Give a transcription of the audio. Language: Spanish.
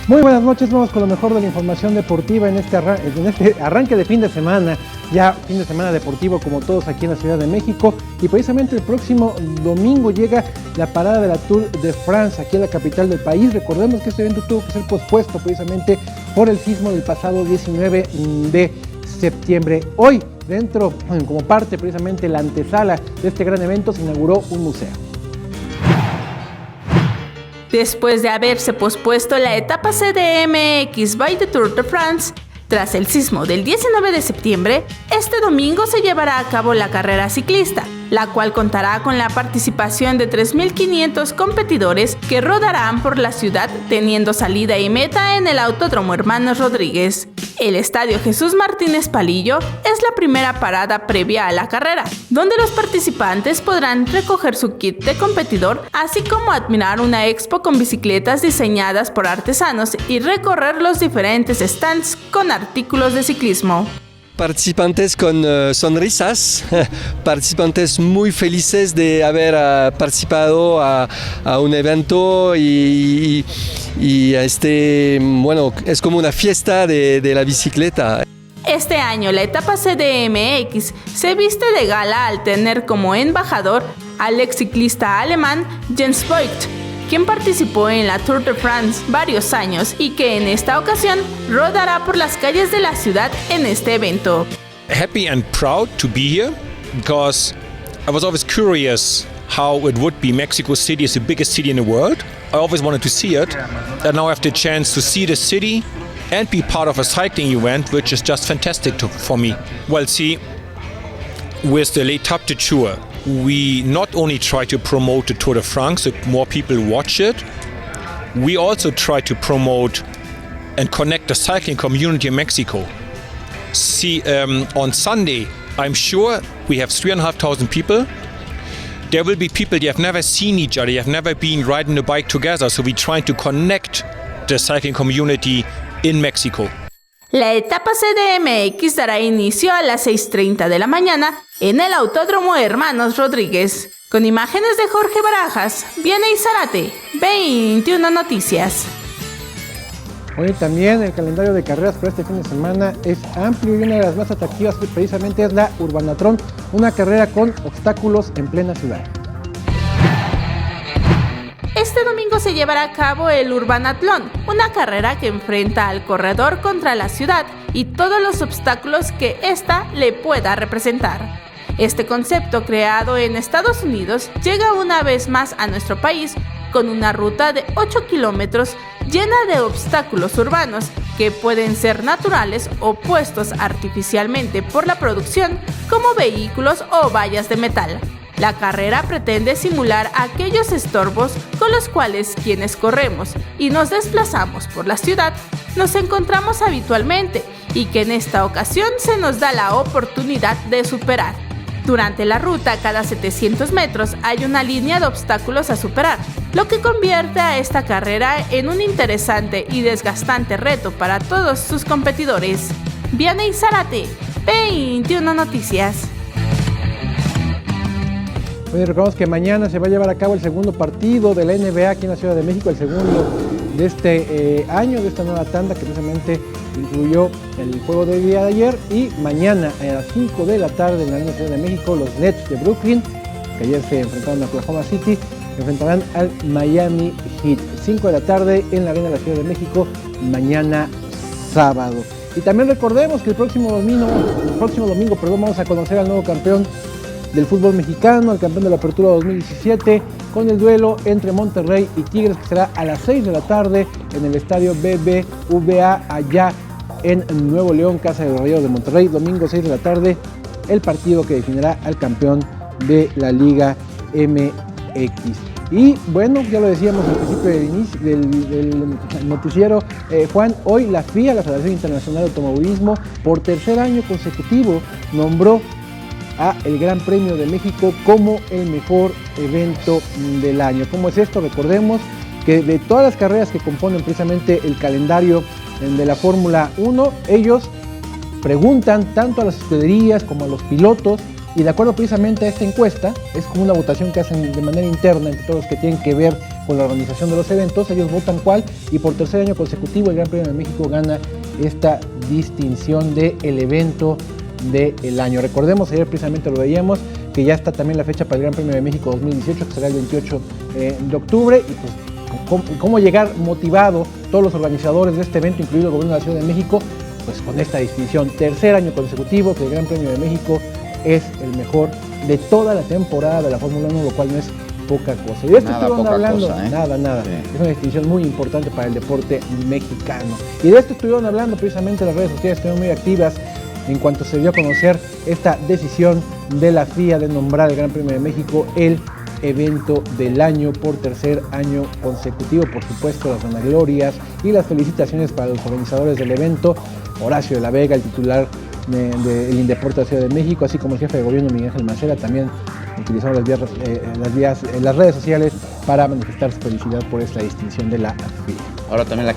Muy buenas noches, vamos con lo mejor de la información deportiva en este arranque de fin de semana, ya fin de semana deportivo como todos aquí en la Ciudad de México, y precisamente el próximo domingo llega la parada de la Tour de France aquí en la capital del país. Recordemos que este evento tuvo que ser pospuesto precisamente por el sismo del pasado 19 de septiembre. Hoy, como parte precisamente la antesala de este gran evento, se inauguró un museo. Después de haberse pospuesto la etapa CDMX by the Tour de France, tras el sismo del 19 de septiembre, este domingo se llevará a cabo la carrera ciclista, la cual contará con la participación de 3.500 competidores que rodarán por la ciudad, teniendo salida y meta en el Autódromo Hermanos Rodríguez. El Estadio Jesús Martínez Palillo es la primera parada previa a la carrera, donde los participantes podrán recoger su kit de competidor, así como admirar una expo con bicicletas diseñadas por artesanos y recorrer los diferentes stands con artículos de ciclismo. Participantes con sonrisas, participantes muy felices de haber participado a un evento y es como una fiesta de la bicicleta. Este año la etapa CDMX se viste de gala al tener como embajador al ex ciclista alemán Jens Voigt, quien participó en la Tour de France varios años y que en esta ocasión rodará por las calles de la ciudad en este evento. Happy and proud to be here because I was always curious how it would be. Mexico City is the biggest city in the world. I always wanted to see it, and now I have the chance to see the city and be part of a cycling event, which is just fantastic for me. Well, see, with the L'Étape de Tour, we not only try to promote the Tour de France, so more people watch it, we also try to promote and connect the cycling community in Mexico. See, on Sunday, I'm sure we have 3,500 people. There will be people that have never seen each other, they have never been riding a bike together, so we try to connect the cycling community in Mexico. La etapa CDMX dará inicio a las 6:30 de la mañana en el Autódromo Hermanos Rodríguez. Con imágenes de Jorge Barajas, Vianey Zárate, 21 Noticias. Hoy también el calendario de carreras para este fin de semana es amplio y una de las más atractivas precisamente es la Urbanatrón, una carrera con obstáculos en plena ciudad. Este domingo se llevará a cabo el Urbanatlón, una carrera que enfrenta al corredor contra la ciudad y todos los obstáculos que ésta le pueda representar. Este concepto, creado en Estados Unidos, llega una vez más a nuestro país con una ruta de 8 kilómetros llena de obstáculos urbanos que pueden ser naturales o puestos artificialmente por la producción, como vehículos o vallas de metal. La carrera pretende simular aquellos estorbos con los cuales quienes corremos y nos desplazamos por la ciudad nos encontramos habitualmente y que en esta ocasión se nos da la oportunidad de superar. Durante la ruta, cada 700 metros hay una línea de obstáculos a superar, lo que convierte a esta carrera en un interesante y desgastante reto para todos sus competidores. Vianey Zárate, 21 Noticias. Hoy recordamos que mañana se va a llevar a cabo el segundo partido de la NBA aquí en la Ciudad de México, el segundo de este año, de esta nueva tanda que precisamente incluyó el juego del día de ayer, y mañana a las 5 de la tarde en la Arena Ciudad de México los Nets de Brooklyn, que ayer se enfrentaron a Oklahoma City, enfrentarán al Miami Heat. 5 de la tarde en la Arena de la Ciudad de México, mañana sábado. Y también recordemos que el próximo domingo vamos a conocer al nuevo campeón del fútbol mexicano, el campeón de la Apertura 2017, con el duelo entre Monterrey y Tigres, que será a las 6 de la tarde en el estadio BBVA allá en Nuevo León, Casa de los Rayados de Monterrey. Domingo 6 de la tarde, el partido que definirá al campeón de la Liga MX. Y bueno, ya lo decíamos al principio del noticiero, Juan, hoy la FIA, la Federación Internacional de Automovilismo, por tercer año consecutivo nombró a el Gran Premio de México como el mejor evento del año. ¿Cómo es esto? Recordemos que de todas las carreras que componen precisamente el calendario de la Fórmula 1, ellos preguntan tanto a las escuderías como a los pilotos Y de acuerdo precisamente a esta encuesta, es como una votación que hacen de manera interna entre todos los que tienen que ver con la organización de los eventos. Ellos votan cuál, y por tercer año consecutivo el Gran Premio de México gana esta distinción de el evento del año. Recordemos, ayer precisamente lo veíamos, que ya está también la fecha para el Gran Premio de México 2018, que será el 28 de octubre, y pues cómo llegar motivado todos los organizadores de este evento, incluido el Gobierno de la Ciudad de México, pues con esta distinción. Tercer año consecutivo que el Gran Premio de México es el mejor de toda la temporada de la Fórmula 1, lo cual no es poca cosa. Y de esto estuvieron hablando, nada. Sí. Es una distinción muy importante para el deporte mexicano. Y de esto estuvieron hablando precisamente las redes sociales, estuvieron muy activas en cuanto se dio a conocer esta decisión de la FIA de nombrar el Gran Premio de México el evento del año por tercer año consecutivo. Por supuesto, las vanaglorias y las felicitaciones para los organizadores del evento, Horacio de la Vega, el titular del Indeporte de la Ciudad de México, así como el jefe de gobierno Miguel Ángel Mancera, también utilizaron las redes sociales para manifestar su felicidad por esta distinción de la FIA. Ahora también la